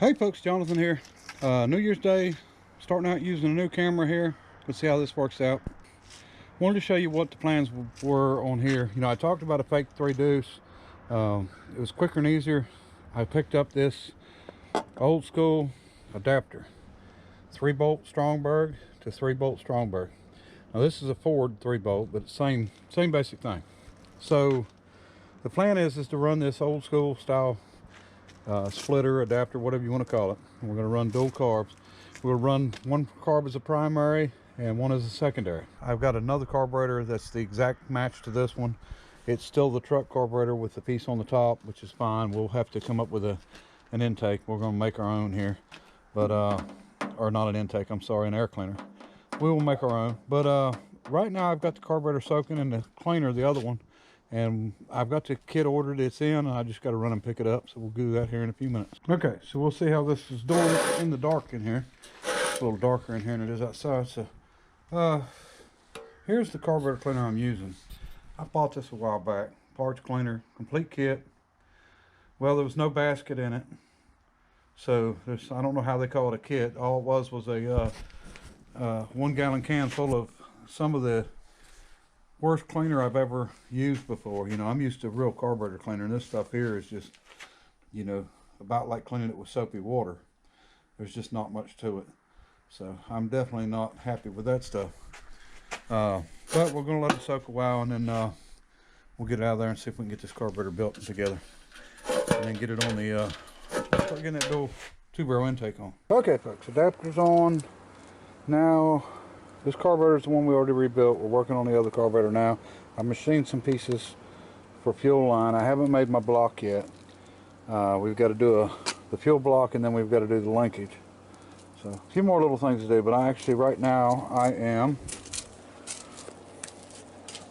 Hey folks, Jonathan here. New Year's Day, starting out using a new camera here. Let's see how this works out. Wanted to show you what the plans were on here. You know, I talked about a fake 3 deuce. It was quicker and easier. I picked up this old school adapter, 3-bolt Stromberg to 3-bolt Stromberg. Now this is a Ford 3-bolt, but same basic thing. So the plan is to run this old school style splitter, adapter, whatever you want to call it. And we're going to run dual carbs. We'll run one carb as a primary and one as a secondary. I've got another carburetor that's the exact match to this one. It's still the truck carburetor with the piece on the top, which is fine. We'll have to come up with an intake. We're going to make our own here, but or not an intake, I'm sorry, an air cleaner. We will make our own, but right now I've got the carburetor soaking in the cleaner, the other one, and I've got the kit ordered. It's in, and I just got to run and pick it up, so we'll do that here in a few minutes. Okay, so we'll see how this is doing in the dark in here. It's a little darker in here than it is outside. So here's the carburetor cleaner I'm using. I bought this a while back. Parts cleaner, complete kit. Well, there was no basket in it, so there's, I don't know how they call it a kit. All it was a 1-gallon can full of some of the worst cleaner I've ever used before. You know, I'm used to real carburetor cleaner, and this stuff here is just, you know, about like cleaning it with soapy water. There's just not much to it. So I'm definitely not happy with that stuff. But we're going to let it soak a while, and then we'll get it out of there and see if we can get this carburetor built together. And then get it on the, start getting that dual 2-barrel intake on. Okay folks, adapter's on. Now, this carburetor is the one we already rebuilt. We're working on the other carburetor now. I machined some pieces for fuel line. I haven't made my block yet. We've got to do the fuel block, and then we've got to do the linkage. So a few more little things to do, but I actually right now I am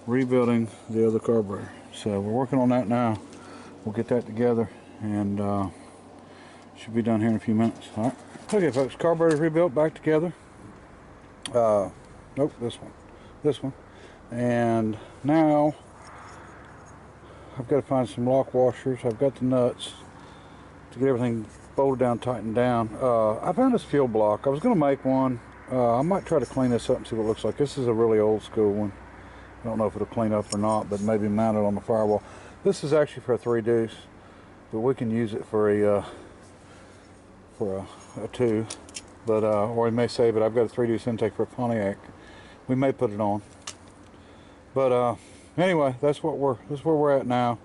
rebuilding the other carburetor. So we're working on that now. We'll get that together, and should be done here in a few minutes. All right. Okay folks, carburetor's rebuilt, back together. Nope, this one, and now I've got to find some lock washers. I've got the nuts to get everything bolted down, tightened down. I found this fuel block. I was going to make one. I might try to clean this up and see what it looks like. This is a really old school one. I don't know if it'll clean up or not, but maybe mount it on the firewall. This is actually for a 3 deuce, but we can use it for a 2. But or we may save it. I've got a 3 deuce intake for a Pontiac. We may put it on. But anyway, that's where we're at now.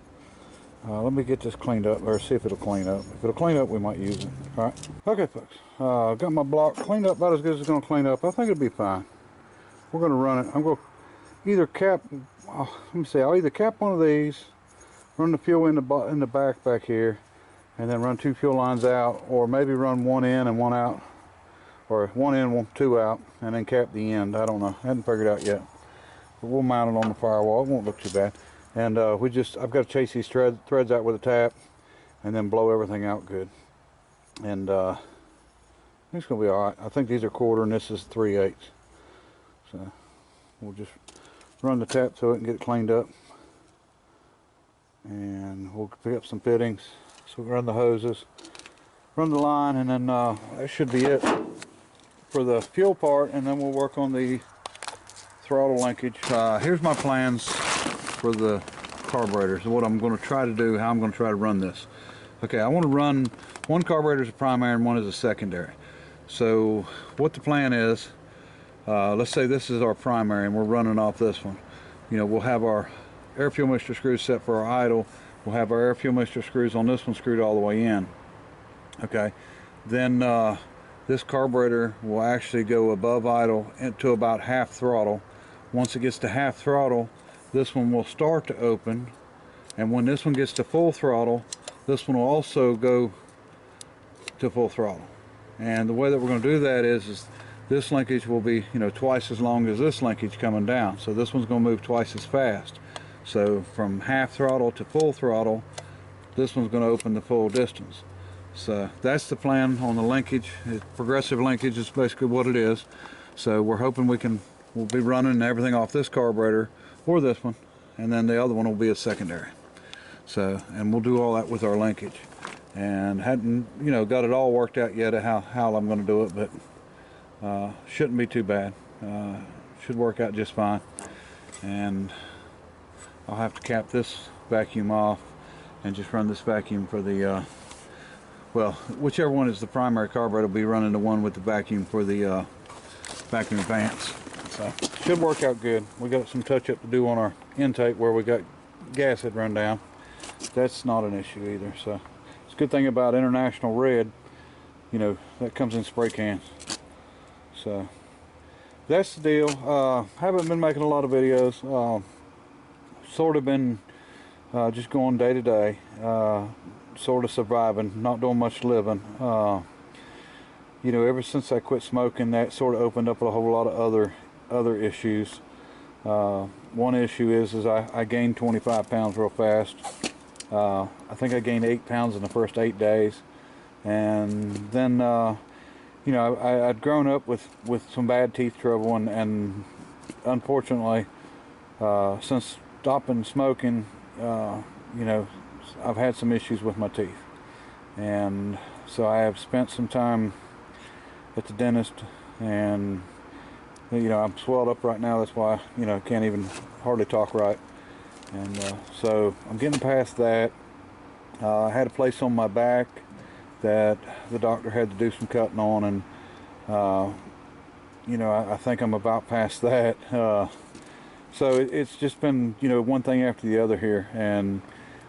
Let me get this cleaned up, or see if it'll clean up. If it'll clean up, we might use it. All right. Okay, folks. Got my block cleaned up about as good as it's going to clean up. I think it'll be fine. We're going to run it. I'm going to either cap. Let me see. I'll either cap one of these, run the fuel in the back here, and then run 2 fuel lines out, or maybe run 1 in and 1 out. Or 1 in, 2 out, and then cap the end. I don't know. I hadn't figured it out yet. But we'll mount it on the firewall. It won't look too bad. And I've got to chase these threads out with a tap, and then blow everything out good. And I think it's going to be alright. I think these are 1/4 and this is 3/8. So we'll just run the tap through it and get it cleaned up. And we'll pick up some fittings. So we'll run the hoses, run the line, and then that should be it for the fuel part, and then we'll work on the throttle linkage. Here's my plans for the carburetors, what I'm going to try to do, how I'm going to try to run this. Okay, I want to run one carburetor as a primary and one as a secondary. So what the plan is, let's say this is our primary and we're running off this one. You know, we'll have our air fuel mixture screws set for our idle. We'll have our air fuel mixture screws on this one screwed all the way in. Okay, then this carburetor will actually go above idle into about half throttle. Once it gets to half throttle, this one will start to open, and when this one gets to full throttle, this one will also go to full throttle. And the way that we're going to do that is this linkage will be, you know, twice as long as this linkage coming down. So this one's going to move twice as fast. So from half throttle to full throttle, this one's going to open the full distance. So that's the plan on the linkage. Progressive linkage is basically what it is. So we're hoping we'll be running everything off this carburetor or this one, and then the other one will be a secondary. So, and we'll do all that with our linkage. and hadn't, you know, got it all worked out yet of how I'm going to do it, but shouldn't be too bad. Should work out just fine. And I'll have to cap this vacuum off and just run this vacuum for the well, whichever one is the primary carburetor will be running the one with the vacuum for the vacuum advance. So should work out good. We got some touch up to do on our intake where we got gas had run down. That's not an issue either. So it's a good thing about International Red, you know, that comes in spray cans. So that's the deal. Haven't been making a lot of videos. Sort of been just going day to day, sort of surviving, not doing much living. You know, ever since I quit smoking, that sort of opened up a whole lot of other issues. One issue is I gained 25 pounds real fast. I think I gained 8 pounds in the first 8 days, and then you know, I'd grown up with some bad teeth trouble, and unfortunately, since stopping smoking, you know, I've had some issues with my teeth, and so I have spent some time at the dentist, and you know, I'm swelled up right now. That's why, you know, can't even hardly talk right, and so I'm getting past that. I had a place on my back that the doctor had to do some cutting on, and you know, I think I'm about past that. So it's just been, you know, one thing after the other here, and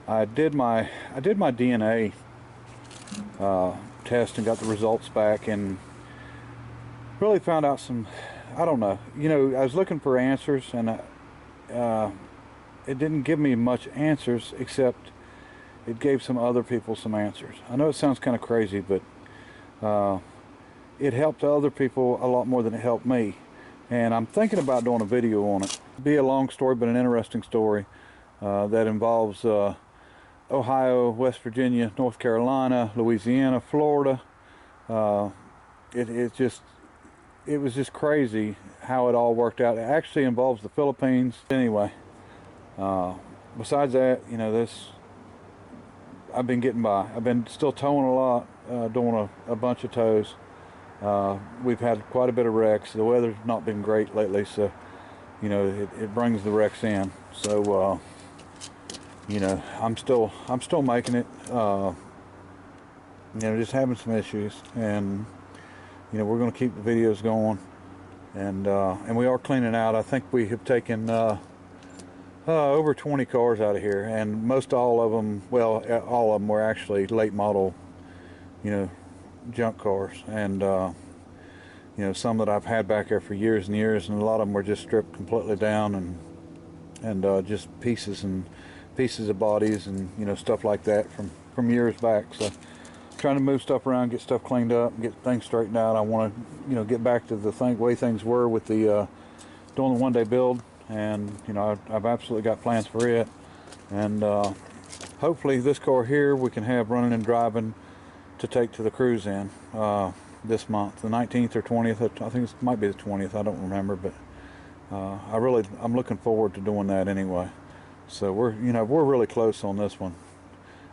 I did my DNA test and got the results back, and really found out some, I don't know, you know, I was looking for answers, and it didn't give me much answers, except it gave some other people some answers. I know it sounds kind of crazy, but it helped other people a lot more than it helped me, and I'm thinking about doing a video on it. It'll be a long story, but an interesting story that involves Ohio, West Virginia, North Carolina, Louisiana, Florida. It was just crazy how it all worked out. It actually involves the Philippines. Anyway, besides that, you know, I've been getting by. I've been still towing a lot, doing a bunch of tows. We've had quite a bit of wrecks. The weather's not been great lately, so, you know, it brings the wrecks in. So, you know, I'm still making it. You know, just having some issues, and you know, we're going to keep the videos going, and we are cleaning out. I think we have taken over 20 cars out of here, and most all of them, well, all of them were actually late model, you know, junk cars, and you know, some that I've had back there for years and years, and a lot of them were just stripped completely down, and just pieces of bodies, and you know, stuff like that from years back. So trying to move stuff around, get stuff cleaned up, get things straightened out. I want to, you know, get back to the way things were with the doing the one-day build, and you know, I've absolutely got plans for it, and hopefully this car here we can have running and driving to take to the cruise in this month, the 19th or 20th. I think it might be the 20th. I don't remember, but I'm looking forward to doing that anyway. So we're really close on this one.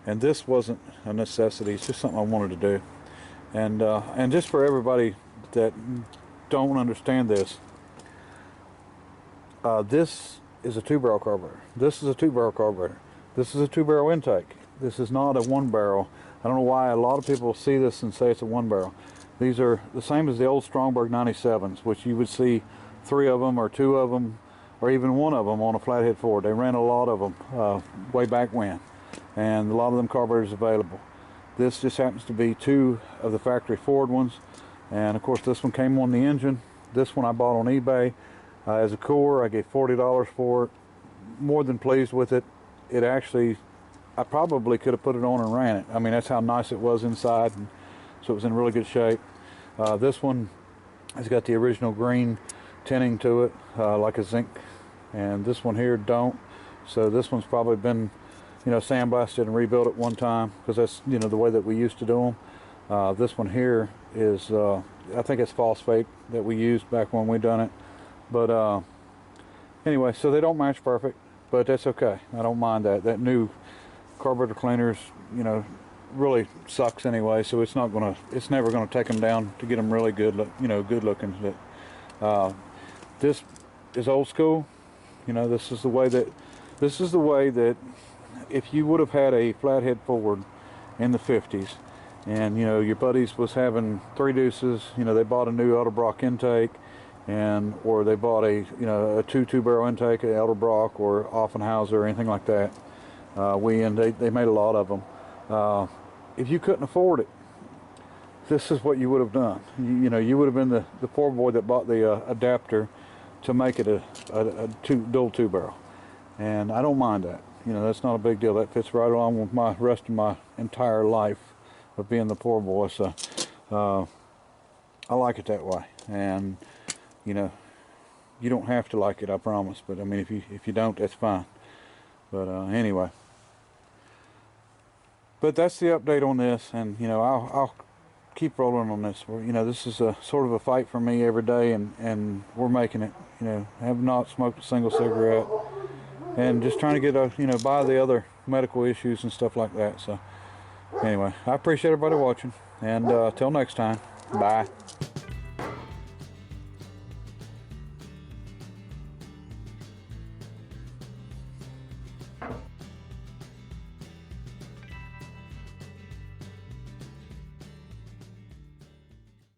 And this wasn't a necessity, it's just something I wanted to do. And just for everybody that don't understand this, this is a 2-barrel carburetor. This is a 2-barrel carburetor. This is a 2-barrel intake. This is not a 1-barrel. I don't know why a lot of people see this and say it's a 1-barrel. These are the same as the old Strongberg 97s, which you would see 3 of them or 2 of them or even 1 of them on a flathead Ford. They ran a lot of them way back when, and a lot of them carburetors available. This just happens to be 2 of the factory Ford ones, and of course this one came on the engine. This one I bought on eBay as a core. I gave $40 for it. More than pleased with it. It actually, I probably could have put it on and ran it. I mean, that's how nice it was inside, and so it was in really good shape. This one has got the original green tinting to it, like a zinc, and this one here don't. So this one's probably been, you know, sandblasted and rebuilt at one time, because that's, you know, the way that we used to do them. This one here is, I think it's phosphate that we used back when we done it. But anyway, so they don't match perfect, but that's okay. I don't mind that. That new carburetor cleaners, you know, really sucks anyway, so it's never gonna take them down to get them really good, good looking. But this is old school. This is the way that if you would have had a flathead Ford in the 50s, and your buddies was having 3 deuces, they bought a new Edelbrock intake, or they bought a a 2 barrel intake, a Edelbrock or Offenhauser or anything like that. They made a lot of them. If you couldn't afford it, this is what you would have done. You would have been the poor boy that bought the adapter to make it a dual 2 barrel, and I don't mind that. That's not a big deal. That fits right along with my rest of my entire life of being the poor boy. So I like it that way, and you don't have to like it, I promise. But I mean, if you don't, that's fine. But anyway, but that's the update on this, and I'll keep rolling on this. This is a sort of a fight for me every day, and we're making it. Have not smoked a single cigarette, and just trying to get by the other medical issues and stuff like that. So anyway, I appreciate everybody watching, and till next time, bye.